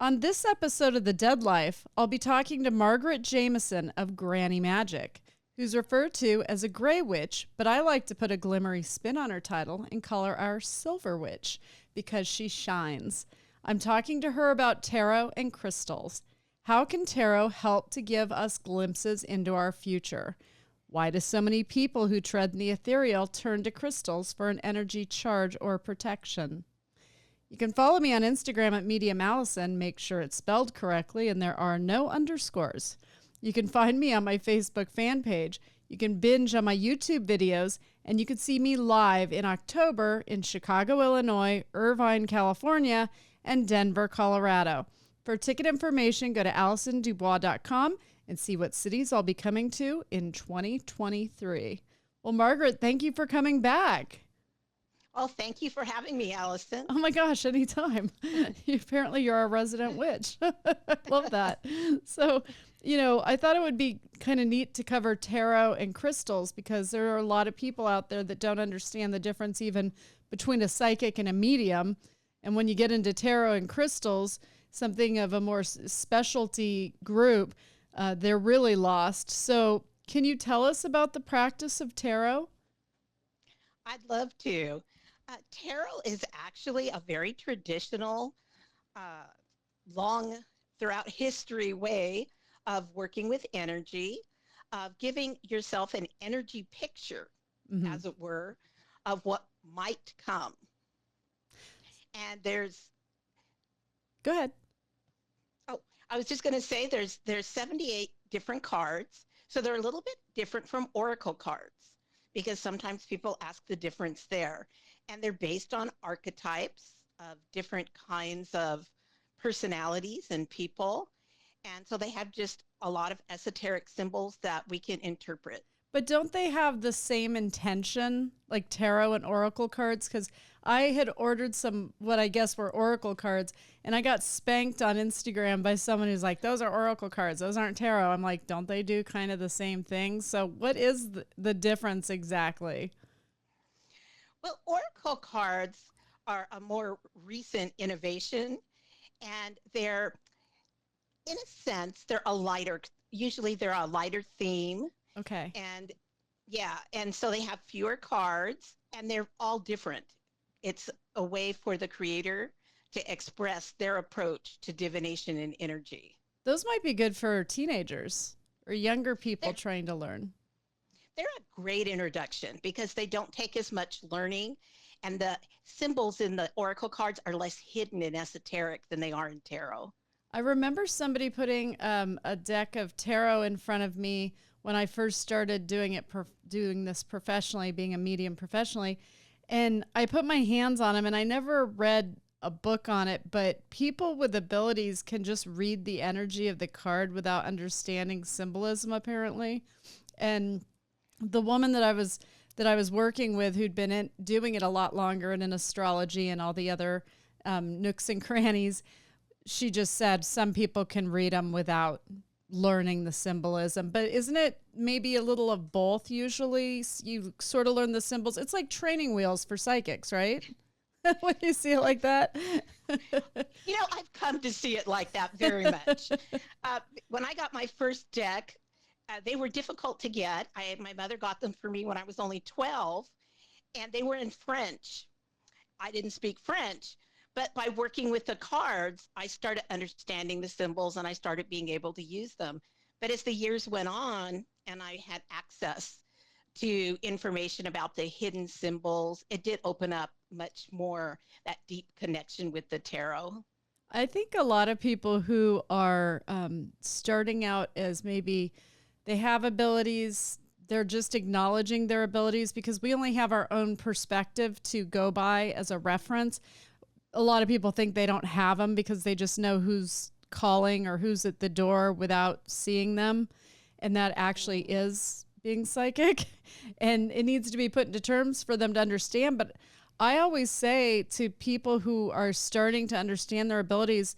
On this episode of The Dead Life, I'll be talking to Margaret Jamison of Granny Magick, who's referred to as a gray witch, but I like to put a glimmery spin on her title and call her our silver witch because she shines. I'm talking to her about tarot and crystals. How can tarot help to give us glimpses into our future? Why do so many people who tread in the ethereal turn to crystals for an energy charge or protection? You can follow me on Instagram at Medium Allison. Make sure it's spelled correctly and there are no underscores. You can find me on my Facebook fan page. You can binge on my YouTube videos, and you can see me live in October in Chicago, Illinois, Irvine, California, and Denver, Colorado. For ticket information, go to AllisonDubois.com and see what cities I'll be coming to in 2023. Well, Margaret, thank you for coming back. Oh, thank you for having me, Allison. Oh my gosh, anytime. Apparently you're a resident witch. Love that. So, I thought it would be kind of neat to cover tarot and crystals because there are a lot of people out there that don't understand the difference even between a psychic and a medium. And when you get into tarot and crystals, something of a more specialty group, they're really lost. So can you tell us about the practice of tarot? I'd love to. Tarot is actually a very traditional, long throughout history way of working with energy, of giving yourself an energy picture, as it were, of what might come. And there's... Go ahead. Oh, I was just going to say there's 78 different cards. So they're a little bit different from oracle cards because sometimes people ask the difference there. And they're based on archetypes of different kinds of personalities and people. And so they have just a lot of esoteric symbols that we can interpret. But don't they have the same intention, like tarot and oracle cards? Because I had ordered some, what I guess were oracle cards, and I got spanked on Instagram by someone who's like, those are oracle cards, those aren't tarot. I'm like, don't they do kind of the same thing? So what is the difference exactly? Well, oracle cards are a more recent innovation, and they're, in a sense, usually they're a lighter theme. Okay. And so they have fewer cards, and they're all different. It's a way for the creator to express their approach to divination and energy. Those might be good for teenagers or younger people trying to learn. They're a great introduction because they don't take as much learning, and the symbols in the oracle cards are less hidden and esoteric than they are in tarot. I remember somebody putting a deck of tarot in front of me when I first started doing this professionally, being a medium professionally, and I put my hands on them, and I never read a book on it, but people with abilities can just read the energy of the card without understanding symbolism, apparently. And the woman that I was working with, who'd been doing it a lot longer and in astrology and all the other nooks and crannies, she just said some people can read them without learning the symbolism. But isn't it maybe a little of both? Usually you sort of learn the symbols. It's like training wheels for psychics, right? When you see it like that. I've come to see it like that very much. When I got my first deck, they were difficult to get. My mother got them for me when I was only 12, and they were in French. I didn't speak French, but by working with the cards, I started understanding the symbols and I started being able to use them. But as the years went on and I had access to information about the hidden symbols, it did open up much more that deep connection with the tarot. I think a lot of people who are starting out as maybe they have abilities, they're just acknowledging their abilities because we only have our own perspective to go by as a reference. A lot of people think they don't have them because they just know who's calling or who's at the door without seeing them. And that actually is being psychic. And it needs to be put into terms for them to understand. But I always say to people who are starting to understand their abilities,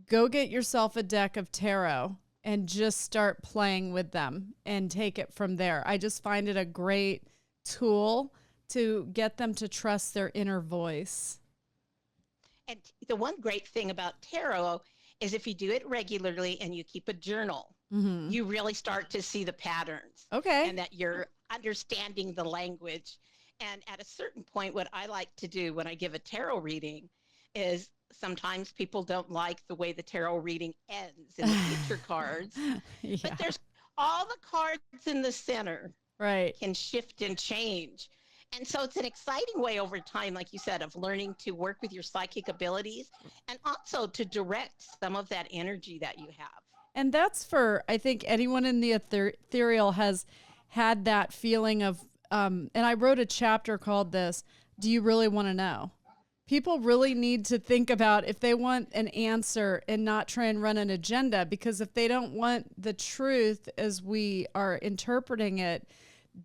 go get yourself a deck of tarot and just start playing with them and take it from there. I just find it a great tool to get them to trust their inner voice. And the one great thing about tarot is if you do it regularly and you keep a journal, you really start to see the patterns. Okay. And that you're understanding the language. And at a certain point, what I like to do when I give a tarot reading is sometimes people don't like the way the tarot reading ends in the picture cards. Yeah. But there's all the cards in the center Right. can shift and change. And so it's an exciting way over time, like you said, of learning to work with your psychic abilities and also to direct some of that energy that you have. And that's for, I think, anyone in the ethereal has had that feeling of, and I wrote a chapter called this, Do You Really Want to Know? People really need to think about if they want an answer and not try and run an agenda, because if they don't want the truth as we are interpreting it,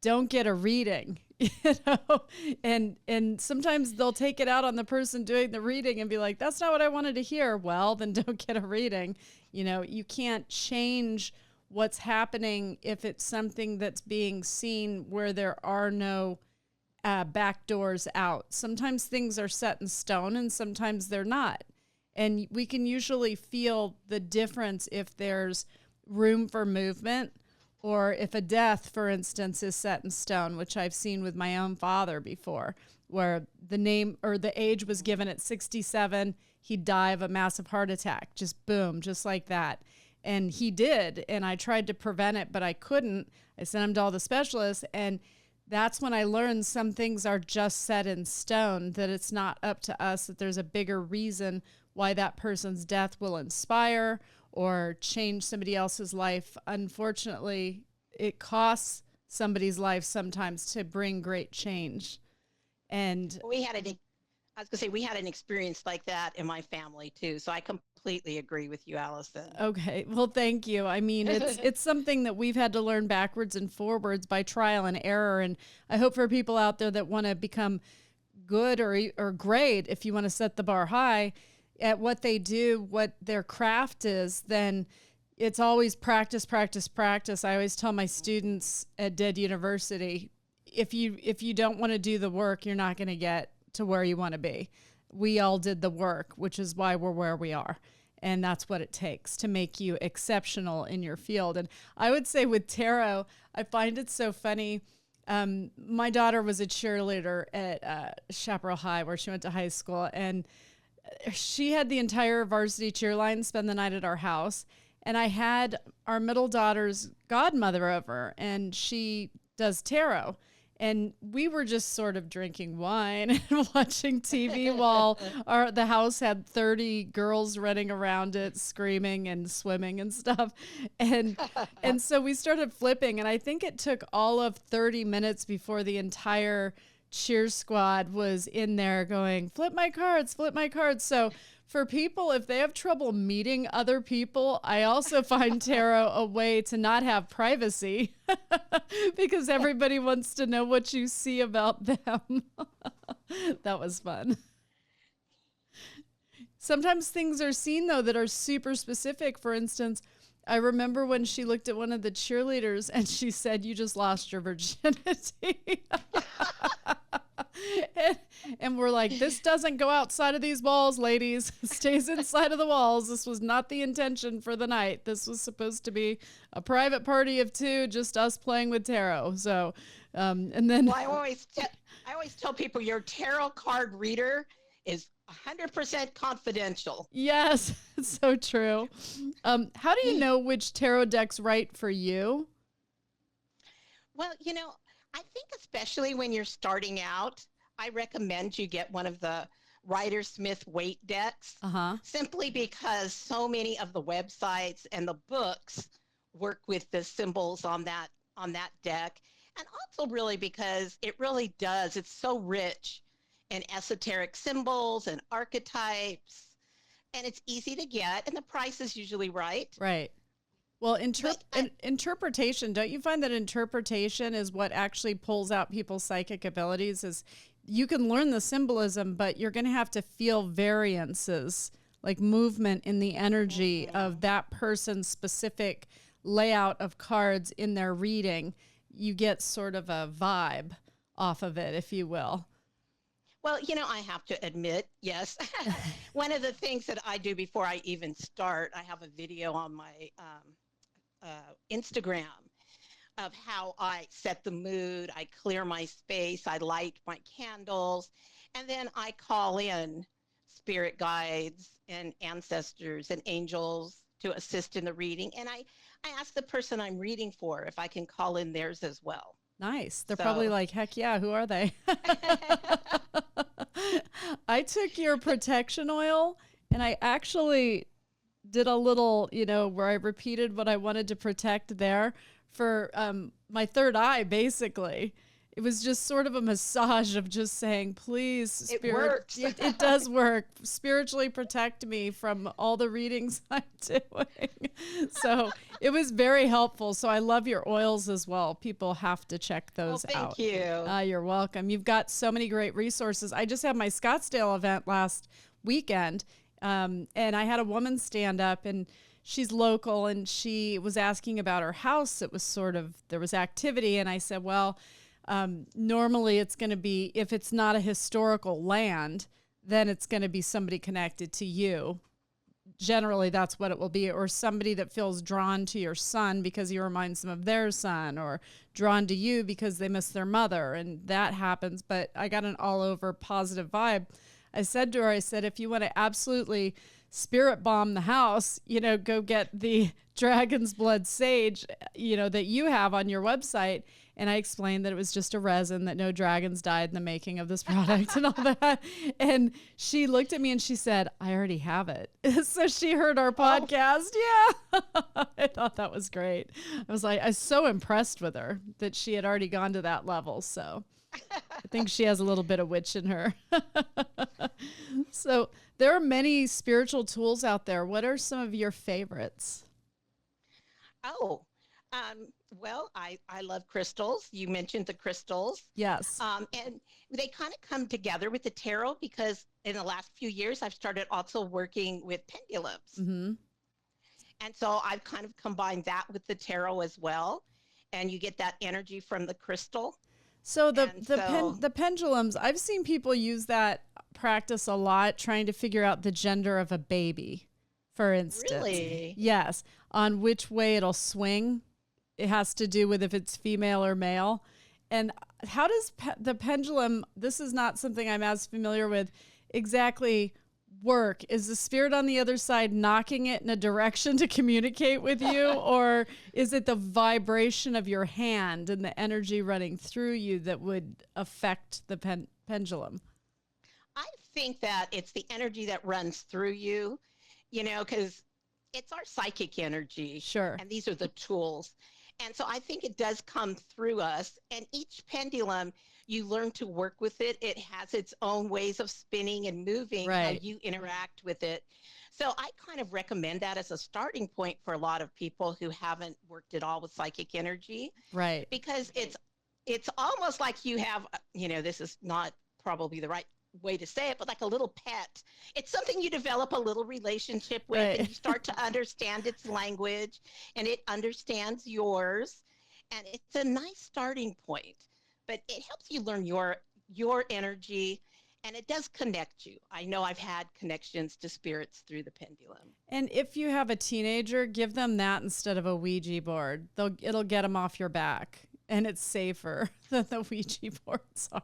don't get a reading, you know, and sometimes they'll take it out on the person doing the reading and be like, that's not what I wanted to hear. Well, then don't get a reading. You know, you can't change what's happening if it's something that's being seen where there are no back doors out. Sometimes things are set in stone and sometimes they're not. And we can usually feel the difference if there's room for movement, or if a death, for instance, is set in stone, which I've seen with my own father before, where the name or the age was given at 67, he'd die of a massive heart attack. Just boom, just like that. And he did. And I tried to prevent it, but I couldn't. I sent him to all the specialists. And that's when I learned some things are just set in stone, that it's not up to us, that there's a bigger reason why that person's death will inspire or change somebody else's life. Unfortunately, it costs somebody's life sometimes to bring great change. And we had an experience like that in my family too. So I completely agree with you, Allison. Okay. Well, thank you. I mean, it's something that we've had to learn backwards and forwards by trial and error. And I hope for people out there that want to become good or great, if you want to set the bar high at what they do, what their craft is, then it's always practice, practice, practice. I always tell my students at Dead University, if you don't want to do the work, you're not going to get to where you want to be. We all did the work, which is why we're where we are. And that's what it takes to make you exceptional in your field. And I would say with tarot, I find it so funny. My daughter was a cheerleader at Chaparral High, where she went to high school, and she had the entire varsity cheer line spend the night at our house. And I had our middle daughter's godmother over, and she does tarot. And we were just sort of drinking wine and watching TV while the house had 30 girls running around it, screaming and swimming and stuff. And so we started flipping, and I think it took all of 30 minutes before the entire cheer squad was in there going, flip my cards, flip my cards. So for people, if they have trouble meeting other people, I also find tarot a way to not have privacy because everybody wants to know what you see about them. That was fun. Sometimes things are seen, though, that are super specific. For instance, I remember when she looked at one of the cheerleaders and she said, you just lost your virginity. And we're like, this doesn't go outside of these walls, ladies. It stays inside of the walls. This was not the intention for the night. This was supposed to be a private party of two, just us playing with tarot. So, and then well, I always tell people your tarot card reader is 100% confidential. Yes, it's so true. How do you know which tarot deck's right for you? Well, I think especially when you're starting out, I recommend you get one of the Rider Smith weight decks, simply because so many of the websites and the books work with the symbols on that deck. And also really because it really does. It's so rich in esoteric symbols and archetypes, and it's easy to get, and the price is usually right. Right. Well, interpretation, don't you find that interpretation is what actually pulls out people's psychic abilities? Is you can learn the symbolism, but you're going to have to feel variances, like movement in the energy of that person's specific layout of cards in their reading. You get sort of a vibe off of it, if you will. Well, I have to admit, yes. One of the things that I do before I even start, I have a video on my Instagram of how I set the mood. I clear my space. I light my candles. And then I call in spirit guides and ancestors and angels to assist in the reading. And I ask the person I'm reading for if I can call in theirs as well. Nice. They're probably like, heck yeah, who are they? I took your protection oil and I actually did a little, where I repeated what I wanted to protect there for my third eye, basically. It was just sort of a massage of just saying, please, Spirit. It works. It does work. Spiritually protect me from all the readings I'm doing. So it was very helpful. So I love your oils as well. People have to check those out. Thank you. You're welcome. You've got so many great resources. I just had my Scottsdale event last weekend, and I had a woman stand up, and she's local, and she was asking about her house. It was there was activity, and I said, well, normally it's going to be, if it's not a historical land, then it's going to be somebody connected to you. Generally, that's what it will be, or somebody that feels drawn to your son because you remind them of their son, or drawn to you because they miss their mother, and that happens. But I got an all over positive vibe. I said to her, if you want to absolutely spirit bomb the house, go get the dragon's blood sage, that you have on your website. And I explained that it was just a resin, that no dragons died in the making of this product and all that. And she looked at me and she said, I already have it. So she heard our podcast. Yeah. I thought that was great. I was so impressed with her that she had already gone to that level. So I think she has a little bit of witch in her. So there are many spiritual tools out there. What are some of your favorites? Well, I love crystals. You mentioned the crystals. Yes. And they kind of come together with the tarot, because in the last few years, I've started also working with pendulums. Mm-hmm. And so I've kind of combined that with the tarot as well. And you get that energy from the crystal. So the pendulums, I've seen people use that practice a lot, trying to figure out the gender of a baby, for instance. Really? Yes. On which way it'll swing. It has to do with if it's female or male. And how does the pendulum, this is not something I'm as familiar with, exactly work? Is the spirit on the other side knocking it in a direction to communicate with you? Or is it the vibration of your hand and the energy running through you that would affect the pendulum? I think that it's the energy that runs through you, because it's our psychic energy. Sure. And these are the tools. And so I think it does come through us. And each pendulum, you learn to work with it. It has its own ways of spinning and moving, right, how you interact with it. So I kind of recommend that as a starting point for a lot of people who haven't worked at all with psychic energy. Right. Because it's almost like you have, this is not probably the right way to say it, but like a little pet. It's something you develop a little relationship with, right, and you start to understand its language, and it understands yours, and it's a nice starting point. But it helps you learn your energy, and it does connect you. I know I've had connections to spirits through the pendulum. And if you have a teenager, give them that instead of a Ouija board. It'll get them off your back. And it's safer than the Ouija boards are.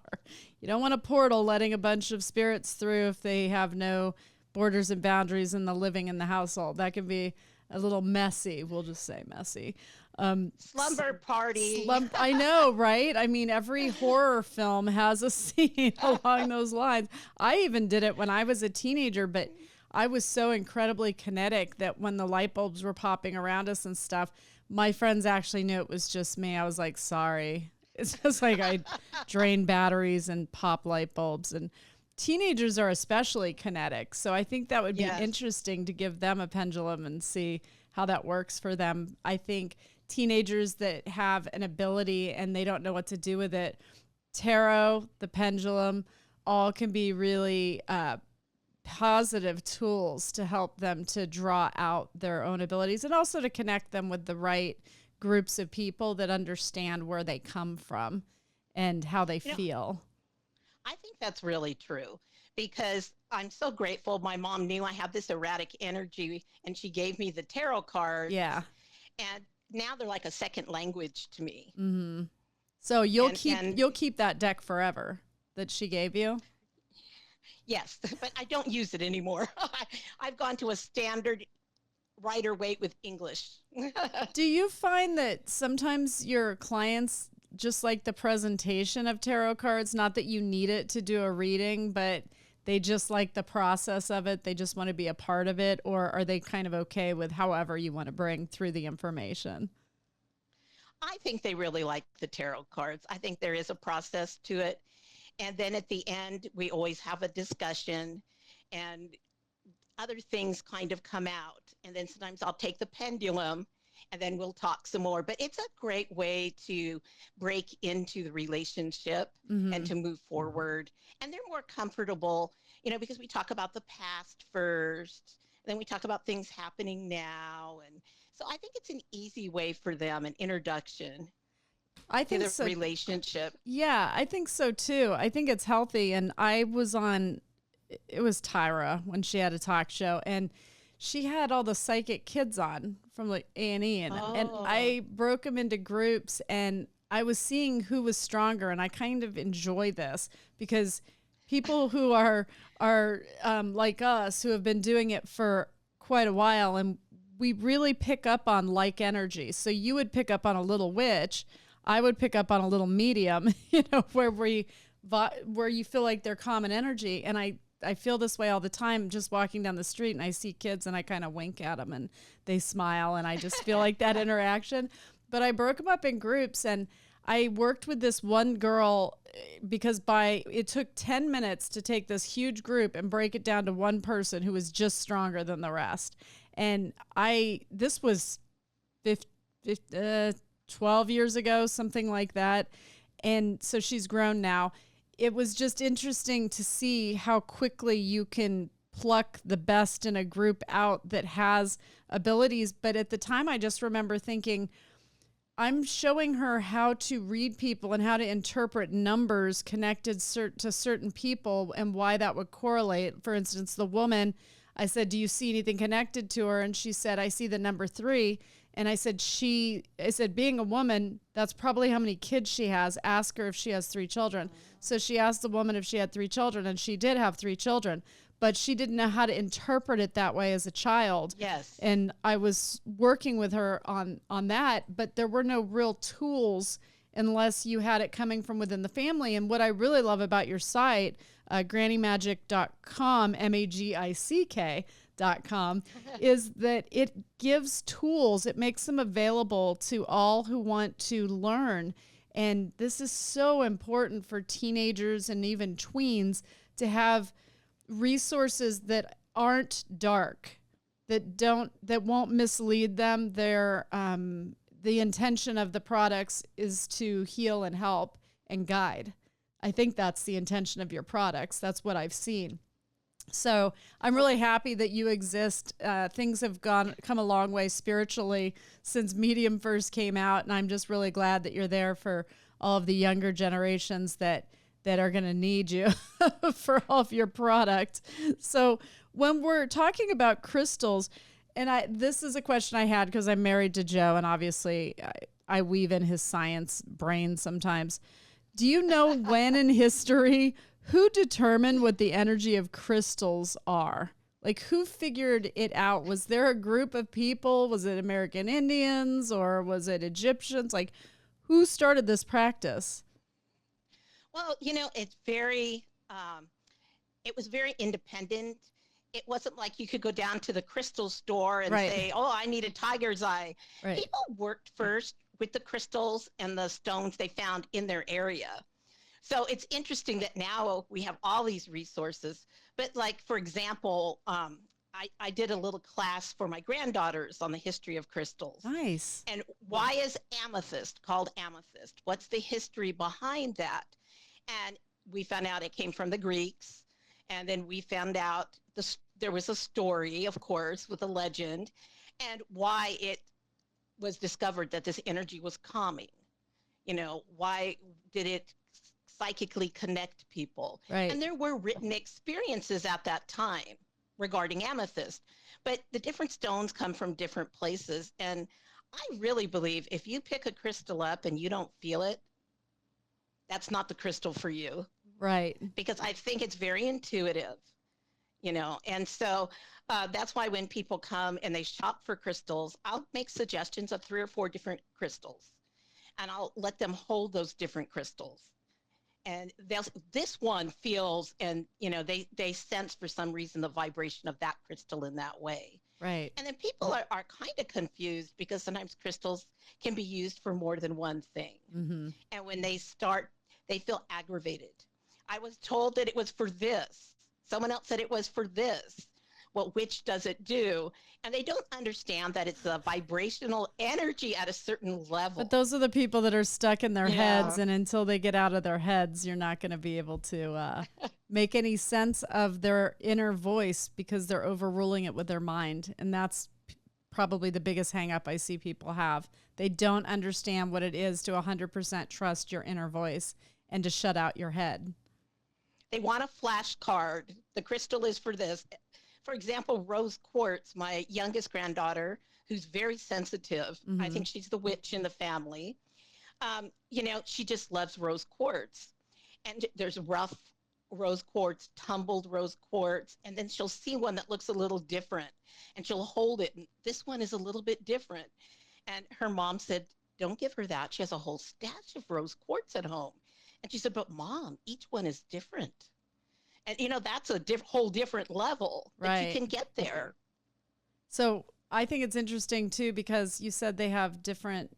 You don't want a portal letting a bunch of spirits through if they have no borders and boundaries in the living in the household. That can be a little messy. We'll just say messy. Slumber party. I know, right? I mean, every horror film has a scene along those lines. I even did it when I was a teenager, but I was so incredibly kinetic that when the light bulbs were popping around us and stuff, my friends actually knew it was just me. I was like, sorry. It's just like I drain batteries and pop light bulbs. And teenagers are especially kinetic. So I think that would be interesting to give them a pendulum and see how that works for them. I think teenagers that have an ability and they don't know what to do with it, tarot, the pendulum, all can be really positive tools to help them to draw out their own abilities, and also to connect them with the right groups of people that understand where they come from and how they feel. I think that's really true because I'm so grateful. My mom knew I have this erratic energy and she gave me the tarot cards. Yeah. And now they're like a second language to me. Mm-hmm. So you'll keep that deck forever that she gave you? Yes, but I don't use it anymore. I've gone to a standard Rider Waite with English. Do you find that sometimes your clients just like the presentation of tarot cards, not that you need it to do a reading, but they just like the process of it, they just want to be a part of it, or are they kind of okay with however you want to bring through the information? I think they really like the tarot cards. I think there is a process to it. And then at the end, we always have a discussion and other things kind of come out. And then sometimes I'll take the pendulum and then we'll talk some more. But it's a great way to break into the relationship and to move forward. And they're more comfortable, because we talk about the past first, then we talk about things happening now. And so I think it's an easy way for them, an introduction. I think to the so. Relationship. Yeah, I think so too. I think it's healthy. And I was on, it was Tyra when she had a talk show, and she had all the psychic kids on from like A&E, and I broke them into groups, and I was seeing who was stronger. And I kind of enjoy this because people who are like us, who have been doing it for quite a while, and we really pick up on like energy. So you would pick up on a little witch, I would pick up on a little medium, where you feel like they're common energy. And I feel this way all the time, just walking down the street and I see kids and I kind of wink at them and they smile and I just feel like that interaction. But I broke them up in groups, and I worked with this one girl because it took 10 minutes to take this huge group and break it down to one person who was just stronger than the rest. And this was 12 years ago, something like that. And so she's grown now. It was just interesting to see how quickly you can pluck the best in a group out that has abilities. But at the time, I just remember thinking, I'm showing her how to read people and how to interpret numbers connected to certain people and why that would correlate. For instance, the woman, I said, do you see anything connected to her? And she said, I see the number 3. And I said, being a woman, that's probably how many kids she has. Ask her if she has 3 children. So she asked the woman if she had 3 children, and she did have 3 children, but she didn't know how to interpret it that way as a child. Yes. And I was working with her on that, but there were no real tools unless you had it coming from within the family. And what I really love about your site, grannymagick.com, Magick.com, is that it gives tools. It makes them available to all who want to learn. And this is so important for teenagers and even tweens to have resources that aren't dark, that won't mislead them. The intention of the products is to heal and help and guide. I think that's the intention of your products. That's what I've seen. So I'm really happy that you exist. Things have come a long way spiritually since Medium first came out, and I'm just really glad that you're there for all of the younger generations that are going to need you for all of your product. So when we're talking about crystals, and this is a question I had because I'm married to Joe, and obviously I weave in his science brain sometimes. Do you know when in history, who determined what the energy of crystals are? Like, who figured it out? Was there a group of people? Was it American Indians or was it Egyptians? Like, who started this practice? Well, it's it was very independent. It wasn't like you could go down to the crystal store and say, oh, I need a tiger's eye. Right. People worked first with the crystals and the stones they found in their area. So it's interesting that now we have all these resources. But like, for example, I did a little class for my granddaughters on the history of crystals. Nice. And why is amethyst called amethyst? What's the history behind that? And we found out it came from the Greeks. And then we found out there was a story, of course, with a legend, and why it was discovered that this energy was calming. Why did it psychically connect people. Right. And there were written experiences at that time regarding amethyst. But the different stones come from different places. And I really believe if you pick a crystal up and you don't feel it, that's not the crystal for you. Right. Because I think it's very intuitive, and so that's why when people come and they shop for crystals, I'll make suggestions of 3 or 4 different crystals, and I'll let them hold those different crystals. And this one feels, and they sense for some reason the vibration of that crystal in that way. Right. And then people are kind of confused because sometimes crystals can be used for more than one thing. Mm-hmm. And when they start, they feel aggravated. I was told that it was for this. Someone else said it was for this. Well, which does it do? And they don't understand that it's a vibrational energy at a certain level. But those are the people that are stuck in their heads, and until they get out of their heads, you're not going to be able to make any sense of their inner voice because they're overruling it with their mind. And that's probably the biggest hang up I see people have. They don't understand what it is to 100% trust your inner voice and to shut out your head. They want a flashcard. The crystal is for this. For example, rose quartz, my youngest granddaughter, who's very sensitive. Mm-hmm. I think she's the witch in the family. She just loves rose quartz. And there's rough rose quartz, tumbled rose quartz, and then she'll see one that looks a little different, and she'll hold it. And this one is a little bit different. And her mom said, don't give her that. She has a whole stash of rose quartz at home. And she said, but Mom, each one is different. And, that's a whole different level that you can get there. So I think it's interesting, too, because you said they have different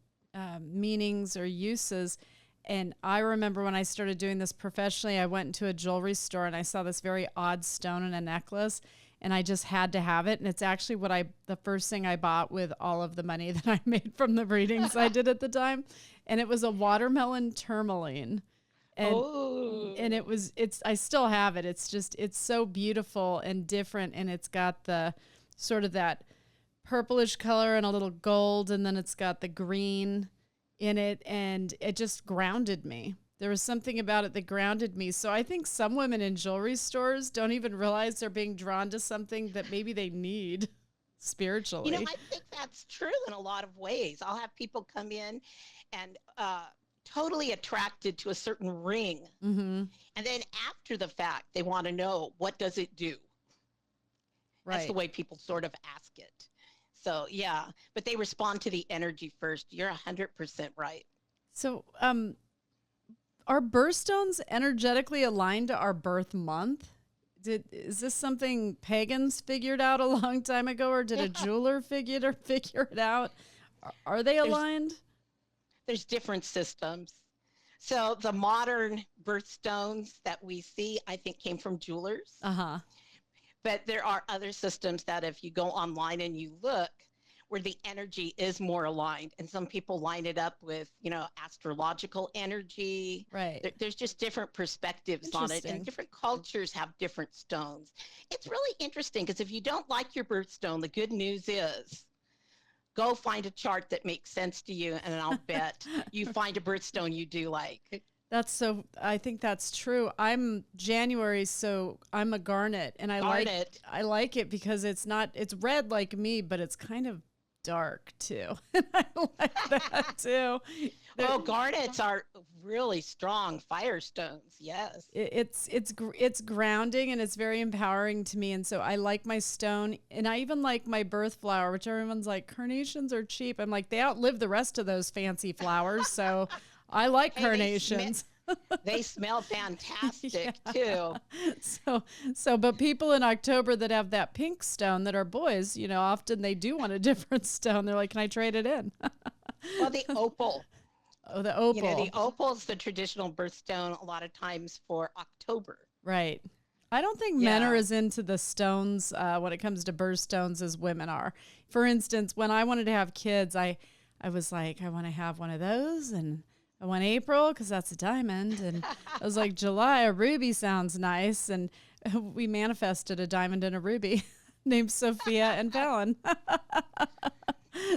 meanings or uses. And I remember when I started doing this professionally, I went into a jewelry store and I saw this very odd stone in a necklace. And I just had to have it. And it's actually the first thing I bought with all of the money that I made from the readings I did at the time. And it was a watermelon tourmaline. And I still have it. It's so beautiful and different. And it's got the sort of that purplish color and a little gold. And then it's got the green in it. And it just grounded me. There was something about it that grounded me. So I think some women in jewelry stores don't even realize they're being drawn to something that maybe they need spiritually. I think that's true in a lot of ways. I'll have people come in and totally attracted to a certain ring. Mm-hmm. And then after the fact, they want to know, what does it do? Right. That's the way people sort of ask it. So, yeah, but they respond to the energy first. You're 100% right. So, are birthstones energetically aligned to our birth month? Is this something pagans figured out a long time ago, or did a jeweler figure it out? Are they aligned? There's different systems. So the modern birthstones that we see, I think, came from jewelers. Uh-huh. But there are other systems that if you go online and you look, where the energy is more aligned. And some people line it up with, astrological energy. Right. There's just different perspectives on it. And different cultures have different stones. It's really interesting because if you don't like your birthstone, the good news is go find a chart that makes sense to you. And I'll bet you find a birthstone you do like. I think that's true. I'm January, so I'm a garnet, and I like it because it's red like me, but it's kind of dark too. And I like that too. Garnets are really strong firestones. Yes. It's grounding and it's very empowering to me. And so I like my stone, and I even like my birth flower, which everyone's like, carnations are cheap. I'm like, they outlive the rest of those fancy flowers. So I like carnations. They smell fantastic too. But people in October that have that pink stone that are boys, often they do want a different stone. They're like, can I trade it in? Well, the opal. Oh, the opal. The opal is the traditional birthstone a lot of times for October. Right. I don't think men are as into the stones when it comes to birthstones as women are. For instance, when I wanted to have kids, I was like, I want to have one of those, and I want April because that's a diamond. And I was like, July, a ruby sounds nice. And we manifested a diamond and a ruby named Sophia and Fallon.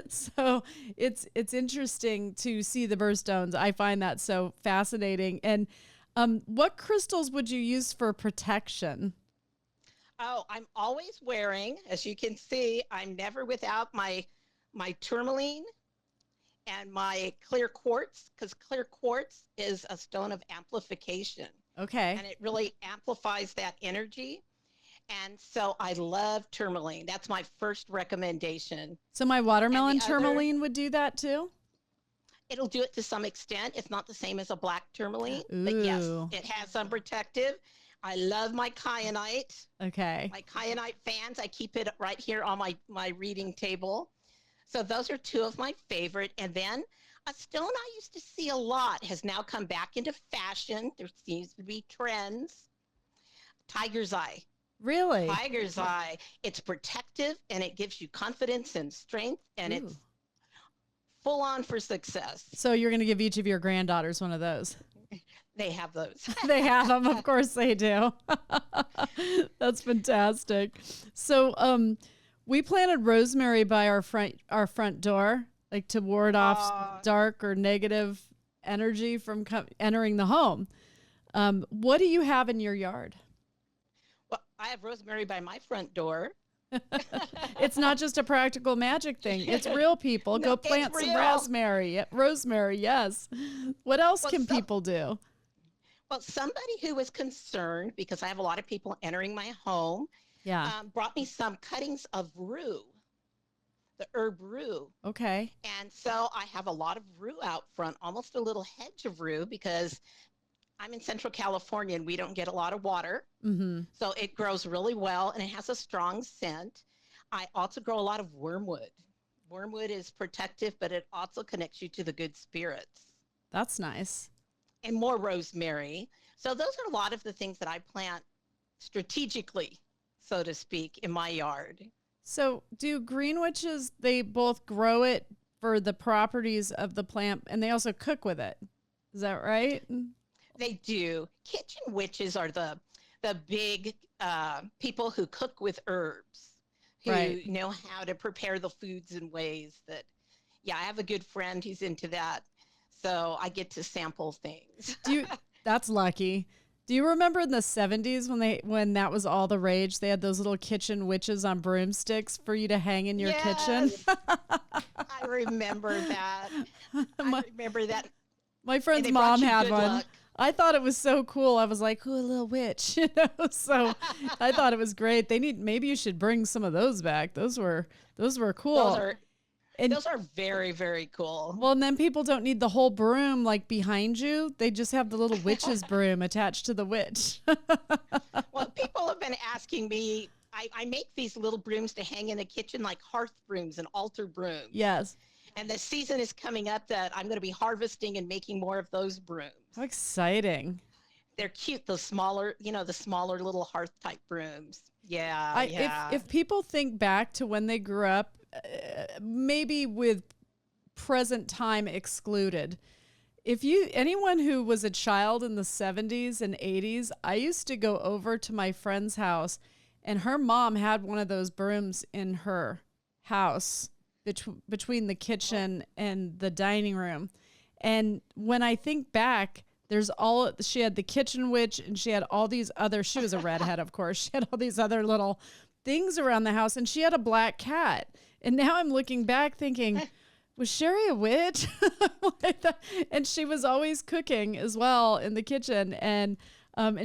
So it's interesting to see the birthstones. I find that so fascinating. And What crystals would you use for protection? Oh, I'm always wearing, as you can see, I'm never without my tourmaline and my clear quartz, because clear quartz is a stone of amplification. Okay. And it really amplifies that energy. And so I love tourmaline. That's my first recommendation. So my watermelon other, tourmaline would do that too? it'll do it to some extent. It's not the same as a black tourmaline, Ooh. but yes, it has some protective. I love my kyanite. Okay. My kyanite fans, I keep it right here on my reading table. So those are two of my favorite. And then a stone I used to see a lot has now come back into fashion. There seems to be trends. Tiger's eye. Really? Tiger's eye. It's protective and it gives you confidence and strength, and it's full on for success. So you're going to give each of your granddaughters one of those? They have those. They have them. Of course they do. That's fantastic. So we planted rosemary by our front door, like to ward off dark or negative energy from entering the home. What do you have in your yard? Well, I have rosemary by my front door. It's not just a practical magic thing. It's real, people. No, go plant some rosemary. Rosemary, yes. What else can people do? Well, somebody who was concerned, because I have a lot of people entering my home, brought me some cuttings of rue, the herb rue. Okay. And so I have a lot of rue out front, almost a little hedge of rue, because I'm in Central California and we don't get a lot of water. Mm-hmm. So it grows really well and it has a strong scent. I also grow a lot of wormwood. Wormwood is protective, but it also connects you to the good spirits. That's nice. And more rosemary. So those are a lot of the things that I plant strategically, so to speak, in my yard. So do green witches, they both grow it for the properties of the plant and they also cook with it? Is that right? They do. Kitchen witches are the big people who cook with herbs, who know how to prepare the foods in ways that, I have a good friend who's into that. So I get to sample things. That's lucky. Do you remember in the 70s when that was all the rage? They had those little kitchen witches on broomsticks for you to hang in your kitchen. I remember that. My friend's mom had one. Luck. I thought it was so cool. I was like, "Ooh, a little witch," So I thought it was great. Maybe you should bring some of those back. Those were cool. Those are very, very cool. Well, and then people don't need the whole broom like behind you. They just have the little witch's broom attached to the witch. Well, people have been asking me, I make these little brooms to hang in the kitchen, like hearth brooms and altar brooms. Yes. And the season is coming up that I'm going to be harvesting and making more of those brooms. How exciting. They're cute, the smaller little hearth type brooms. Yeah. If people think back to when they grew up, maybe with present time excluded, anyone who was a child in the 70s and 80s, I used to go over to my friend's house and her mom had one of those brooms in her house between the kitchen and the dining room. And when I think back, she had the kitchen witch and she had all these she was a redhead, of course. She had all these other little things around the house and she had a black cat. And now I'm looking back thinking, was Sherry a witch? And she was always cooking as well in the kitchen. And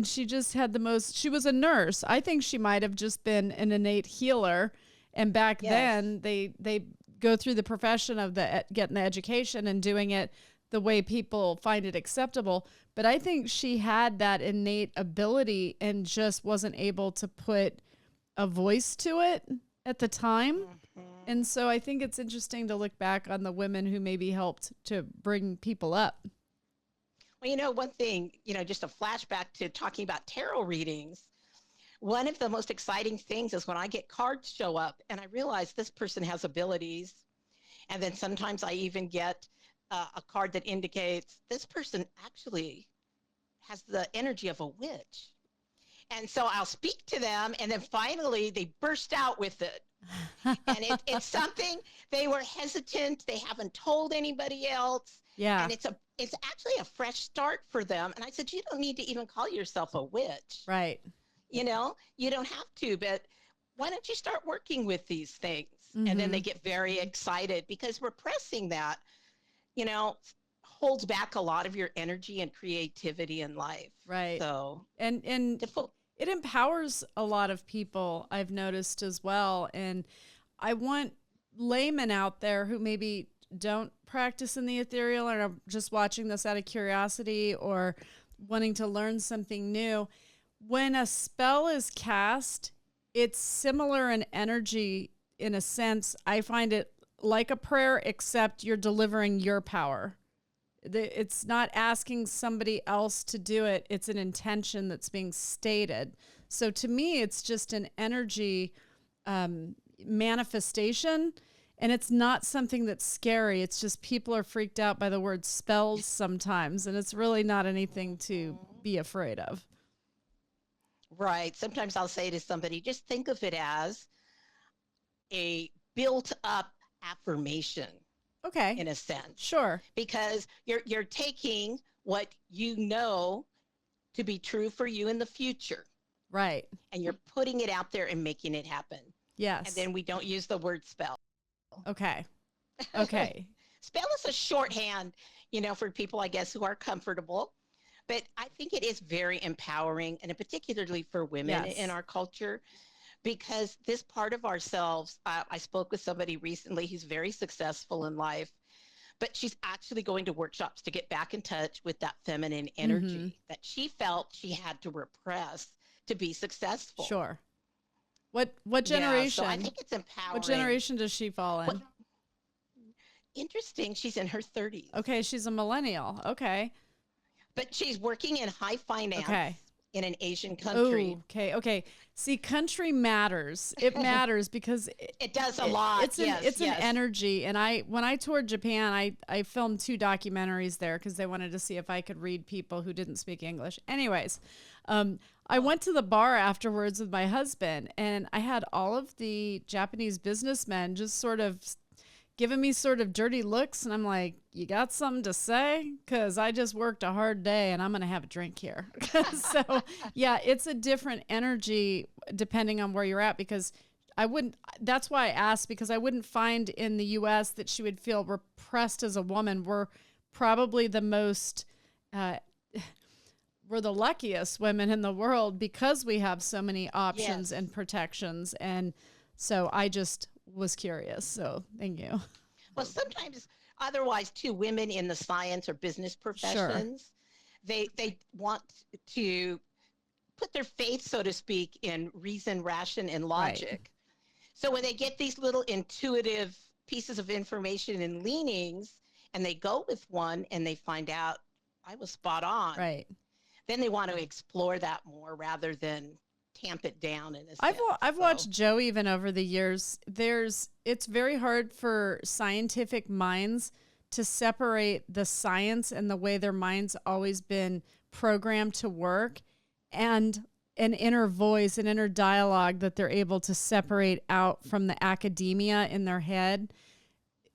she just had she was a nurse. I think she might have just been an innate healer. And back then they go through the profession of getting the education and doing it the way people find it acceptable. But I think she had that innate ability and just wasn't able to put a voice to it at the time. Mm-hmm. And so I think it's interesting to look back on the women who maybe helped to bring people up. Well, one thing, just a flashback to talking about tarot readings. One of the most exciting things is when I get cards show up and I realize this person has abilities. And then sometimes I even get a card that indicates this person actually has the energy of a witch. And so I'll speak to them and then finally they burst out with it. And it's something they were hesitant. They haven't told anybody else. Yeah. And it's actually a fresh start for them. And I said, you don't need to even call yourself a witch. Right. You know, you don't have to, but why don't you start working with these things? And then they get very excited because repressing that, you know, holds back a lot of your energy and creativity in life. Right. So, and it empowers a lot of people, I've noticed as well. And I want laymen out there who maybe don't practice in the ethereal or are just watching this out of curiosity or wanting to learn something new. When a spell is cast, it's similar in energy in a sense. I find it like a prayer, except you're delivering your power. It's not asking somebody else to do it. It's an intention that's being stated. So to me, it's just an energy manifestation. And it's not something that's scary. It's just people are freaked out by the word spells sometimes. And it's really not anything to be afraid of. Right. Sometimes I'll say to somebody, just think of it as a built up affirmation. Okay. In a sense. Sure. Because you're taking what you know to be true for you in the future. Right. And you're putting it out there and making it happen. Yes. And then we don't use the word spell. Okay. Okay. Spell is a shorthand, you know, for people, I guess, who are comfortable. But I think it is very empowering, and particularly for women in our culture, because this part of ourselves, I spoke with somebody recently who's very successful in life, but she's actually going to workshops to get back in touch with that feminine energy that she felt she had to repress to be successful. Sure. What generation? Yeah, so I think it's empowering. What generation does she fall in? Interesting. She's in her 30s. Okay, she's a millennial. Okay. But she's working in high finance in an Asian country. Ooh, okay. See, country matters. It matters because it does a lot. It's an energy. And when I toured Japan, I filmed 2 documentaries there because they wanted to see if I could read people who didn't speak English. Anyways, I went to the bar afterwards with my husband, and I had all of the Japanese businessmen just sort of giving me sort of dirty looks. And I'm like, you got something to say? Because I just worked a hard day and I'm going to have a drink here. So, yeah, it's a different energy depending on where you're at, because that's why I asked, because I wouldn't find in the U.S. that she would feel repressed as a woman. We're probably the most, we're the luckiest women in the world because we have so many options and protections. And so I just was curious. So thank you. Well, sometimes otherwise too, women in the science or business professions, they want to put their faith, so to speak, in reason, ration, and logic. Right. So when they get these little intuitive pieces of information and leanings, and they go with one and they find out I was spot on. Right. Then they want to explore that more rather than tamp it down in a sense. I've watched Joe even over the years. It's very hard for scientific minds to separate the science and the way their mind's always been programmed to work and an inner voice, an inner dialogue that they're able to separate out from the academia in their head.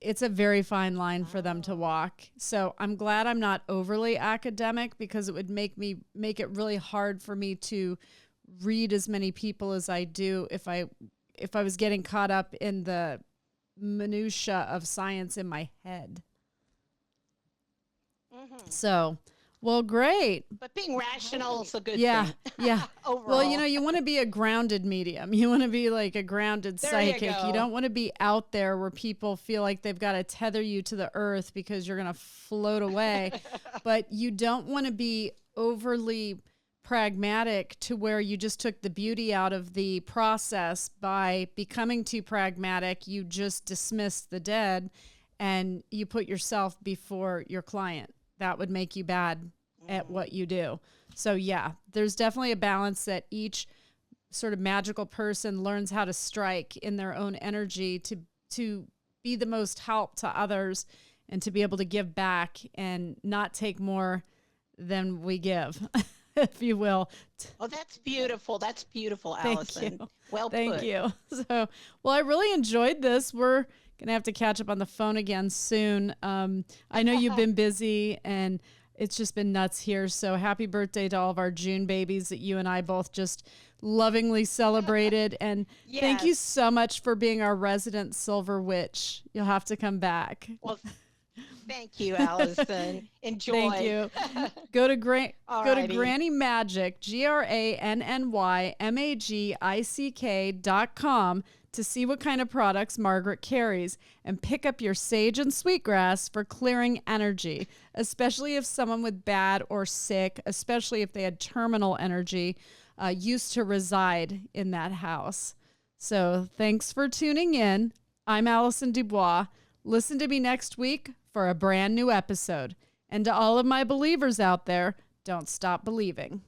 It's a very fine line for them to walk. So I'm glad I'm not overly academic, because it would make it really hard for me to read as many people as I do if I was getting caught up in the minutia of science in my head. So, well, great. But being rational is a good thing. Yeah. Overall. Well, you want to be a grounded medium. You want to be like a grounded psychic. You don't want to be out there where people feel like they've got to tether you to the earth because you're going to float away. But you don't want to be overly pragmatic to where you just took the beauty out of the process by becoming too pragmatic. You just dismissed the dead and you put yourself before your client. That would make you bad at what you do. So yeah, there's definitely a balance that each sort of magical person learns how to strike in their own energy to be the most help to others and to be able to give back and not take more than we give. If you will. Oh, that's beautiful. That's beautiful, Allison. Thank you. Well put. Thank you. So, well, I really enjoyed this. We're Gonna have to catch up on the phone again soon. I know you've been busy and it's just been nuts here. So happy birthday to all of our June babies that you and I both just lovingly celebrated. And thank you so much for being our resident silver witch. You'll have to come back. Well, thank you, Allison. Enjoy. Thank you. Go to Granny Magick, GRANNYMAGICK.com to see what kind of products Margaret carries and pick up your sage and sweetgrass for clearing energy, especially if someone with bad or sick, especially if they had terminal energy, used to reside in that house. So thanks for tuning in. I'm Allison Dubois. Listen to me next week for a brand new episode. And to all of my believers out there, don't stop believing.